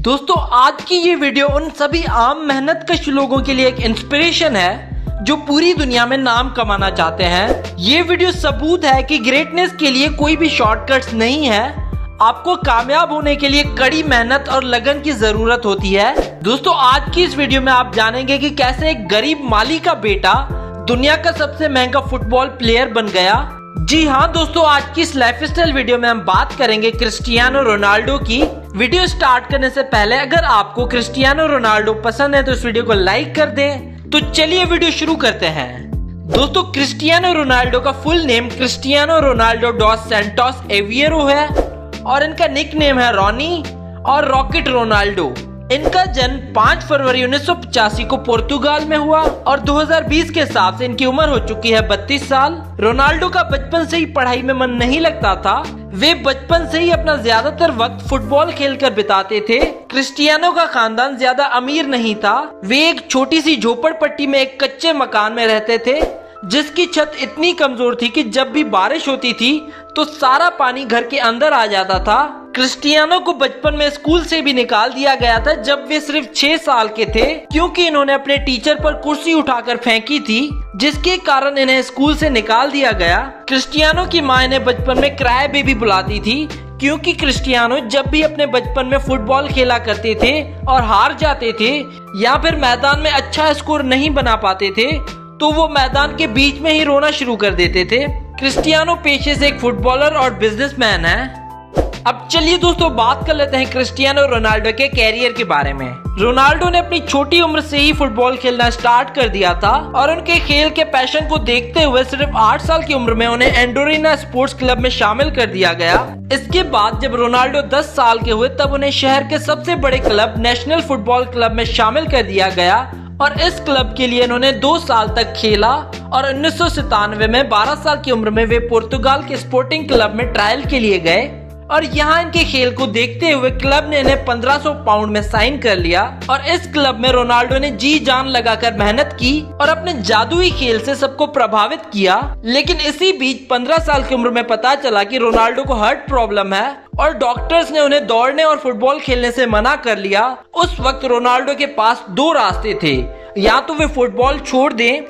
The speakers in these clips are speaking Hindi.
दोस्तों आज की ये वीडियो उन सभी आम मेहनतकश लोगों के लिए एक इंस्पिरेशन है जो पूरी दुनिया में नाम कमाना चाहते हैं। ये वीडियो सबूत है कि ग्रेटनेस के लिए कोई भी शॉर्टकट्स नहीं है। आपको कामयाब होने के लिए कड़ी मेहनत और लगन की जरूरत होती है। दोस्तों आज की इस वीडियो में आप जानेंगे कि कैसे एक गरीब माली का बेटा दुनिया का सबसे महंगा फुटबॉल प्लेयर बन गया। जी हाँ दोस्तों, आज की इस लाइफस्टाइल वीडियो में हम बात करेंगे क्रिस्टियानो रोनाल्डो की। वीडियो स्टार्ट करने से पहले अगर आपको क्रिस्टियानो रोनाल्डो पसंद है तो इस वीडियो को लाइक कर दें। तो चलिए वीडियो शुरू करते हैं। दोस्तों क्रिस्टियानो रोनाल्डो का full name Cristiano Ronaldo dos Santos Aveiro है और इनका निक नेम है रॉनी और रॉकेट रोनाल्डो। इनका जन्म 5 फरवरी 1985 को पुर्तगाल में हुआ और 2020 के हिसाब से इनकी उम्र हो चुकी है 32 साल। रोनाल्डो का बचपन से ही पढ़ाई में मन नहीं लगता था। वे बचपन से ही अपना ज्यादातर वक्त फुटबॉल खेलकर बिताते थे। क्रिस्टियानो का खानदान ज्यादा अमीर नहीं था। वे एक छोटी सी झोपड़पट्टी में एक कच्चे मकान में रहते थे जिसकी छत इतनी कमजोर थी कि जब भी बारिश होती थी तो सारा पानी घर के अंदर आ जाता था। क्रिस्टियानो को बचपन में स्कूल से भी निकाल दिया गया था जब वे सिर्फ 6 साल के थे, क्योंकि इन्होंने अपने टीचर पर कुर्सी उठाकर फेंकी थी, जिसके कारण इन्हें स्कूल से निकाल दिया गया। क्रिस्टियानो की मां इन्हें बचपन में क्राई बेबी बुलाती थी, क्योंकि क्रिस्टियानो जब भी अपने बचपन में फुटबॉल खेला करते थे और हार जाते थे या फिर मैदान में अच्छा स्कोर नहीं बना पाते थे तो वो मैदान के बीच में ही रोना शुरू कर देते थे। क्रिस्टियानो पेशे से एक फुटबॉलर और बिजनेसमैन है। अब चलिए दोस्तों बात कर लेते हैं क्रिस्टियानो रोनाल्डो के कैरियर के बारे में। रोनाल्डो ने अपनी छोटी उम्र से ही फुटबॉल खेलना स्टार्ट कर दिया था और उनके खेल के पैशन को देखते हुए सिर्फ 8 साल की उम्र में उन्हें एंडोरिना स्पोर्ट्स क्लब में शामिल कर दिया गया। इसके बाद जब रोनाल्डो 10 साल के हुए तब उन्हें शहर के सबसे बड़े क्लब नेशनल फुटबॉल क्लब में शामिल कर दिया गया और इस क्लब के लिए इन्होंने 2 साल तक खेला और 1997 में 12 साल की उम्र में वे पुर्तगाल के स्पोर्टिंग क्लब में ट्रायल के लिए गए और यहाँ इनके खेल को देखते हुए क्लब ने इन्हें 1500 पाउंड में साइन कर लिया और इस क्लब में रोनाल्डो ने जी जान लगाकर मेहनत की और अपने जादुई खेल से सबको प्रभावित किया। लेकिन इसी बीच 15 साल की उम्र में पता चला कि रोनाल्डो को हार्ट प्रॉब्लम है और डॉक्टर्स ने उन्हें दौड़ने और फुटबॉल खेलने से मना कर लिया। उस वक्त रोनाल्डो के पास 2 रास्ते थे, या तो वे फुटबॉल छोड़ दें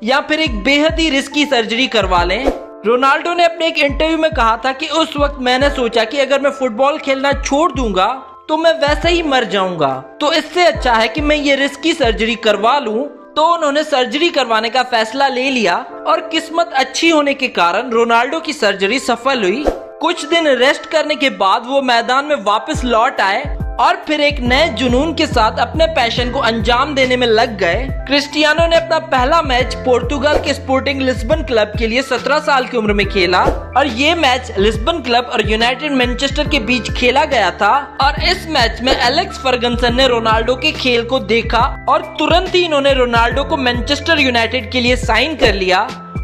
या फिर एक बेहद ही रिस्की सर्जरी करवा लें। रोनाल्डो ने अपने एक इंटरव्यू में कहा था कि उस वक्त मैंने सोचा कि अगर मैं फुटबॉल खेलना छोड़ दूंगा तो मैं वैसे ही मर जाऊंगा, तो इससे अच्छा है कि मैं ये रिस्की सर्जरी करवा लूं। तो उन्होंने सर्जरी करवाने का फैसला ले लिया और किस्मत अच्छी होने के कारण रोनाल्डो की सर्जरी सफल हुई। कुछ दिन रेस्ट करने के बाद वो मैदान में वापस लौट आए और फिर एक नए जुनून के साथ अपने पैशन को अंजाम देने में लग गए। क्रिस्टियानो ने अपना पहला मैच पोर्तुगाल के स्पोर्टिंग लिस्बन क्लब के लिए 17 साल की उम्र में खेला और ये मैच लिस्बन क्लब और यूनाइटेड मैनचेस्टर के बीच खेला गया था और इस मैच में एलेक्स फर्गसन ने रोनाल्डो के खेल को देखा और तुरंत ही इन्होंने रोनाल्डो को मैनचेस्टर यूनाइटेड के लिए साइन कर लिया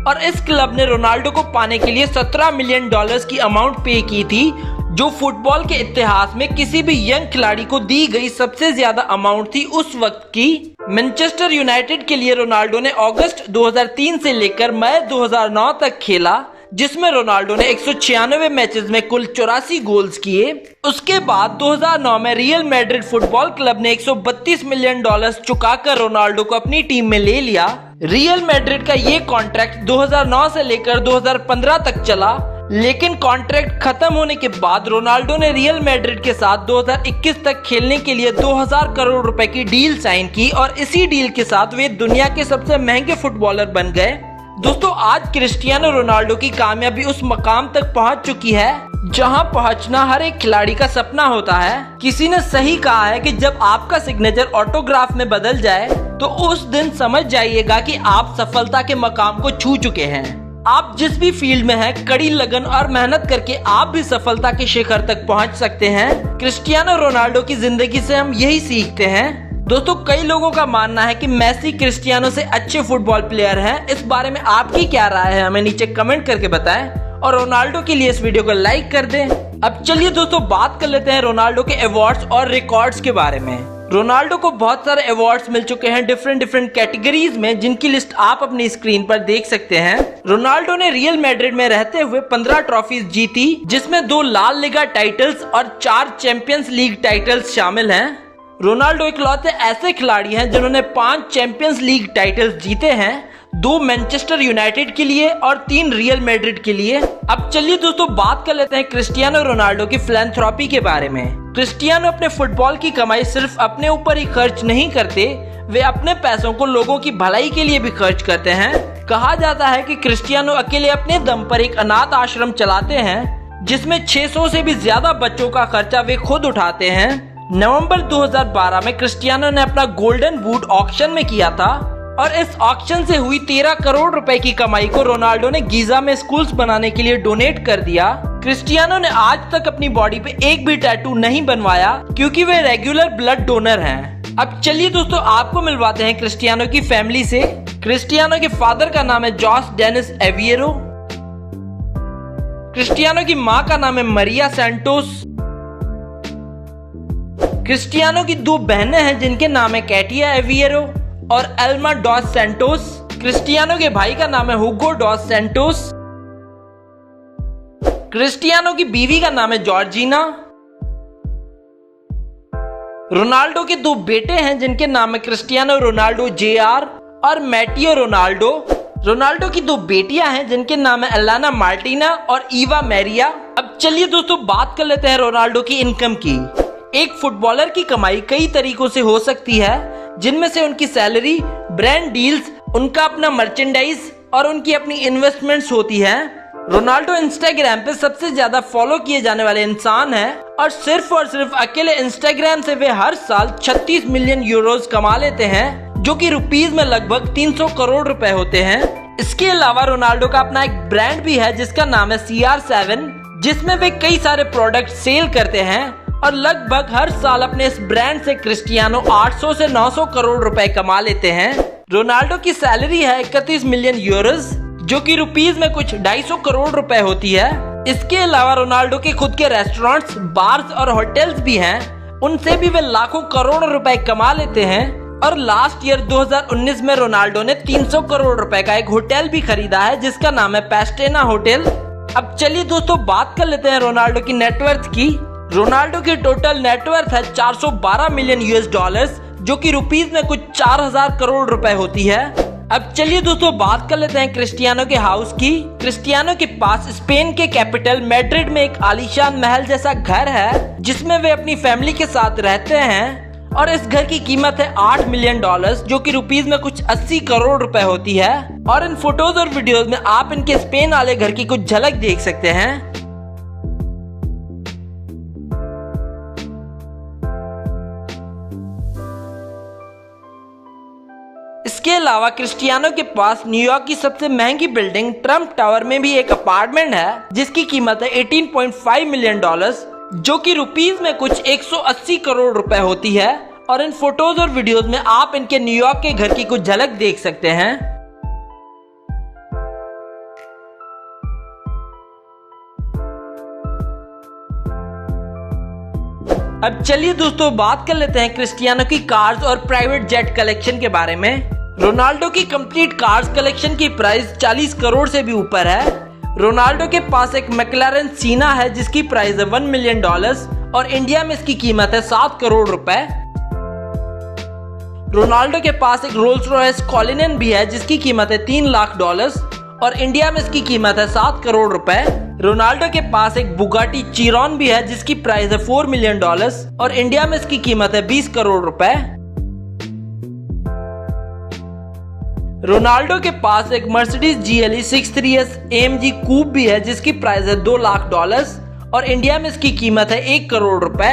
और इस क्लब ने रोनाल्डो को पाने के लिए $17 मिलियन की अमाउंट पे की थी, जो फुटबॉल के इतिहास में किसी भी यंग खिलाड़ी को दी गई सबसे ज्यादा अमाउंट थी उस वक्त की। मैनचेस्टर यूनाइटेड के लिए रोनाल्डो ने अगस्त 2003 से लेकर मई 2009 तक खेला, जिसमें रोनाल्डो ने 196 मैचेस में कुल 84 गोल्स किए। उसके बाद 2009 में रियल मैड्रिड फुटबॉल क्लब ने $132 मिलियन चुकाकर रोनाल्डो को अपनी टीम में ले लिया। रियल मैड्रिड का ये कॉन्ट्रैक्ट 2009 से लेकर 2015 तक चला, लेकिन कॉन्ट्रैक्ट खत्म होने के बाद रोनाल्डो ने रियल मैड्रिड के साथ 2021 तक खेलने के लिए 2000 करोड़ रुपए की डील साइन की और इसी डील के साथ वे दुनिया के सबसे महंगे फुटबॉलर बन गए। दोस्तों आज क्रिस्टियानो रोनाल्डो की कामयाबी उस मकाम तक पहुंच चुकी है जहां पहुंचना हर एक खिलाड़ी का सपना होता है। किसी ने सही कहा है कि जब आपका सिग्नेचर ऑटोग्राफ में बदल जाए तो उस दिन समझ जाइएगा कि आप सफलता के मकाम को छू चुके हैं। आप जिस भी फील्ड में हैं, कड़ी लगन और मेहनत करके आप भी सफलता के शिखर तक पहुंच सकते हैं। क्रिस्टियानो रोनाल्डो की जिंदगी से हम यही सीखते हैं। दोस्तों कई लोगों का मानना है कि मेसी क्रिस्टियानो से अच्छे फुटबॉल प्लेयर हैं। इस बारे में आपकी क्या राय है हमें नीचे कमेंट करके बताएं और रोनाल्डो के लिए इस वीडियो को लाइक कर दें। अब चलिए दोस्तों बात कर लेते हैं रोनाल्डो के अवार्ड्स और रिकॉर्ड्स के बारे में। रोनाल्डो को बहुत सारे अवार्ड्स मिल चुके हैं डिफरेंट कैटेगरीज में, जिनकी लिस्ट आप अपनी स्क्रीन पर देख सकते हैं। रोनाल्डो ने रियल मैड्रिड में रहते हुए 15 ट्रॉफीज जीती, जिसमें 2 लाल लिगा टाइटल्स और 4 चैंपियंस लीग टाइटल्स शामिल हैं। रोनाल्डो इकलौते ऐसे खिलाड़ी हैं जिन्होंने 5 चैंपियंस लीग टाइटल्स जीते हैं, 2 मैनचेस्टर यूनाइटेड के लिए और 3 रियल मैड्रिड के लिए। अब चलिए दोस्तों बात कर लेते हैं क्रिस्टियानो रोनाल्डो की फिलैंथ्रोपी के बारे में। क्रिस्टियानो अपने फुटबॉल की कमाई सिर्फ अपने ऊपर ही खर्च नहीं करते, वे अपने पैसों को लोगों की भलाई के लिए भी खर्च करते हैं। कहा जाता है कि क्रिस्टियानो अकेले अपने दम पर एक अनाथ आश्रम चलाते हैं, जिसमें 600 से भी ज्यादा बच्चों का खर्चा वे खुद उठाते हैं। नवंबर 2012 में क्रिस्टियानो ने अपना गोल्डन बूट ऑक्शन में किया था और इस ऑक्शन से हुई 13 करोड़ रुपए की कमाई को रोनाल्डो ने गीजा में स्कूल्स बनाने के लिए डोनेट कर दिया। क्रिस्टियानो ने आज तक अपनी बॉडी पे एक भी टैटू नहीं बनवाया क्योंकि वे रेगुलर ब्लड डोनर हैं। अब चलिए दोस्तों आपको मिलवाते हैं क्रिस्टियानो की फैमिली से। क्रिस्टियानो के फादर का नाम है जॉस डेनिस एविएरो। क्रिस्टियानो की मां का नाम है मरिया सैंटोस। क्रिस्टियानो की 2 बहनें हैं जिनके नाम है कैटिया एविएरो और एल्मा डॉस सैंटोस। क्रिस्टियानो के भाई का नाम है हुगो डॉस सैंटोस। क्रिस्टियानो की बीवी का नाम है जॉर्जिना। रोनाल्डो के 2 बेटे हैं जिनके नाम है क्रिस्टियानो रोनाल्डो JR और मैटियो रोनाल्डो। रोनाल्डो की 2 बेटियां हैं जिनके नाम है एलाना मार्टिना और ईवा मैरिया। अब चलिए दोस्तों बात कर लेते हैं रोनाल्डो की इनकम की। एक फुटबॉलर की कमाई कई तरीकों से हो सकती है, जिनमें से उनकी सैलरी, ब्रांड डील्स, उनका अपना मर्चेंडाइज और उनकी अपनी इन्वेस्टमेंट्स होती है। रोनाल्डो इंस्टाग्राम पे सबसे ज्यादा फॉलो किए जाने वाले इंसान हैं और सिर्फ अकेले इंस्टाग्राम से वे हर साल 36 मिलियन यूरोस कमा लेते हैं, जो कि रुपीस में लगभग 300 करोड़ रुपए होते हैं। इसके अलावा रोनाल्डो का अपना एक ब्रांड भी है जिसका नाम है CR7, जिसमें वे कई सारे प्रोडक्ट सेल करते हैं और लगभग हर साल अपने इस ब्रांड से क्रिस्टियानो 800 से 900 करोड़ रुपए कमा लेते हैं। रोनाल्डो की सैलरी है 31 मिलियन यूरोस, जो कि रुपीस में कुछ 250 करोड़ रुपए होती है। इसके अलावा रोनाल्डो के खुद के रेस्टोरेंट्स, बार्स और होटल्स भी हैं, उनसे भी वे लाखों करोड़ रुपए कमा लेते हैं। और लास्ट ईयर 2019 में रोनाल्डो ने 300 करोड़ रुपए का एक होटल भी खरीदा है जिसका नाम है पेस्टेना होटल। अब चलिए दोस्तों बात कर लेते हैं रोनाल्डो की नेटवर्थ की। रोनाल्डो की टोटल नेटवर्थ है 412 मिलियन US डॉलर्स, जो कि रुपीस में कुछ 4000 करोड़ रुपए होती है। अब चलिए दोस्तों बात कर लेते हैं क्रिस्टियानो के हाउस की। क्रिस्टियानो के पास स्पेन के कैपिटल मैड्रिड में एक आलीशान महल जैसा घर है जिसमें वे अपनी फैमिली के साथ रहते हैं और इस घर की कीमत है 8 मिलियन डॉलर्स, जो कि रुपीस में कुछ 80 करोड़ रुपए होती है। और इन फोटोज और वीडियोस में आप इनके स्पेन वाले घर की कुछ झलक देख सकते हैं। इसके अलावा क्रिस्टियानो के पास न्यूयॉर्क की सबसे महंगी बिल्डिंग ट्रम्प टावर में भी एक अपार्टमेंट है जिसकी कीमत है 18.5 मिलियन डॉलर्स, जो कि रुपीस में कुछ 180 करोड़ रुपए होती है। और इन फोटोज और वीडियोस में आप इनके न्यूयॉर्क के घर की कुछ झलक देख सकते हैं। अब चलिए दोस्तों बात कर लेते हैं क्रिस्टियानो की कार्स और प्राइवेट जेट कलेक्शन के बारे में। रोनाल्डो की कंप्लीट कार्स कलेक्शन की प्राइस 40 करोड़ से भी ऊपर है। रोनाल्डो के पास एक मैक्लारेन सीना है जिसकी प्राइस है 1 मिलियन डॉलर्स और इंडिया में इसकी कीमत है 7 करोड़ रुपए। रोनाल्डो के पास एक रोल्स रॉयस कॉलिनन भी है जिसकी कीमत है 3 लाख डॉलर्स और इंडिया में इसकी कीमत है 7 करोड़ रुपए। रोनाल्डो के पास एक बुगाटी चिरॉन भी है जिसकी प्राइस है 4 मिलियन डॉलर्स और इंडिया में इसकी कीमत है 20 करोड़ रुपए। रोनाल्डो के पास एक मर्सिडीज GLE 63S AMG कूप भी है जिसकी प्राइस है 2 लाख डॉलर्स और इंडिया में इसकी कीमत है 1 करोड़ रुपए।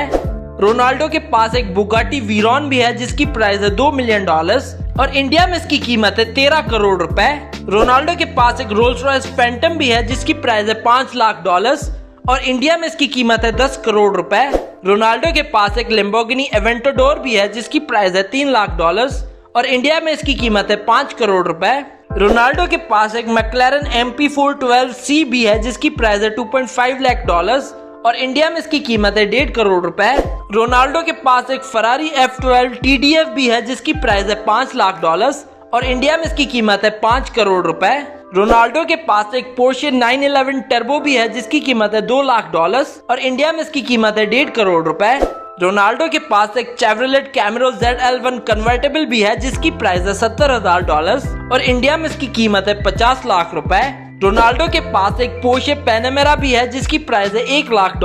रोनाल्डो के पास एक बुगाटी वीरॉन भी है जिसकी प्राइस है 2 मिलियन डॉलर्स और इंडिया में इसकी कीमत है 13 करोड़ रुपए। रोनाल्डो के पास एक रोल्स रॉयस फैंटम भी है जिसकी प्राइस है 5 लाख डॉलर्स और इंडिया में इसकी कीमत है 10 करोड़ रुपए। रोनाल्डो के पास एक लैम्बोर्गिनी एवेंटाडोर भी है जिसकी प्राइस है 3 लाख डॉलर्स और इंडिया में इसकी कीमत है 5 करोड़ रुपए। रोनाल्डो के पास एक मैक्लारेन MP412C भी है जिसकी प्राइस है 2.5 लाख डॉलर्स और इंडिया में इसकी कीमत है 1.5 करोड़ रुपए। रोनाल्डो के पास एक फरारी F12 TDF भी है जिसकी प्राइस है 5 लाख डॉलर्स और इंडिया में इसकी कीमत है 5 करोड़ रुपए। रोनाल्डो के पास एक पोर्शे 911 टर्बो भी है जिसकी कीमत है 2 लाख डॉलर्स और इंडिया में इसकी कीमत है 1.5 करोड़ रुपए। रोनाल्डो के पास एक चेवरोलेट कैमरो ZL1 कन्वर्टेबल भी है जिसकी प्राइस है $70,000 और इंडिया में इसकी कीमत है 50 लाख रुपए। रोनाल्डो के पास एक पोर्शे पैनामेरा भी है जिसकी प्राइस है $1 लाख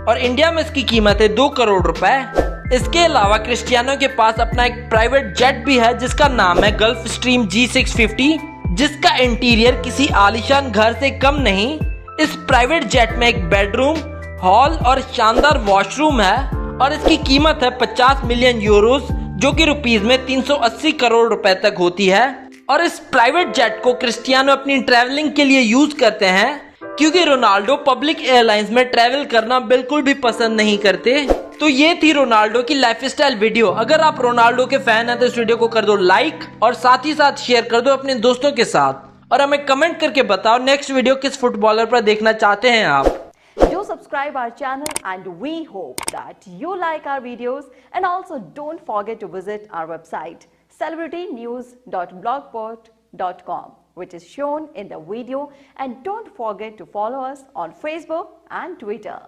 और इंडिया में इसकी कीमत है 2 करोड़ रुपए। इसके अलावा क्रिस्टियानो के पास अपना एक प्राइवेट जेट भी है जिसका नाम है गल्फ स्ट्रीम G650, जिसका इंटीरियर किसी आलीशान घर से कम नहीं। इस प्राइवेट जेट में एक बेडरूम, हॉल और शानदार वॉशरूम है और इसकी कीमत है 50 मिलियन यूरोस जो कि रुपीस में 380 करोड़ रुपए तक होती है। और इस प्राइवेट जेट को क्रिस्टियानो अपनी ट्रैवलिंग के लिए यूज करते हैं क्योंकि रोनाल्डो पब्लिक एयरलाइंस में ट्रैवल करना बिल्कुल भी पसंद नहीं करते। तो ये थी रोनाल्डो की लाइफस्टाइल वीडियो। अगर आप रोनाल्डो के फैन हैं तो इस वीडियो को कर दो लाइक और साथ ही साथ शेयर कर दो अपने दोस्तों के साथ और हमें कमेंट करके बताओ नेक्स्ट वीडियो किस फुटबॉलर पर देखना चाहते हैं आप। Do subscribe our channel and we hope that you like our videos, and also don't forget to visit our website celebritynews.blogspot.com, which is shown in the video, and don't forget to follow us on Facebook and Twitter.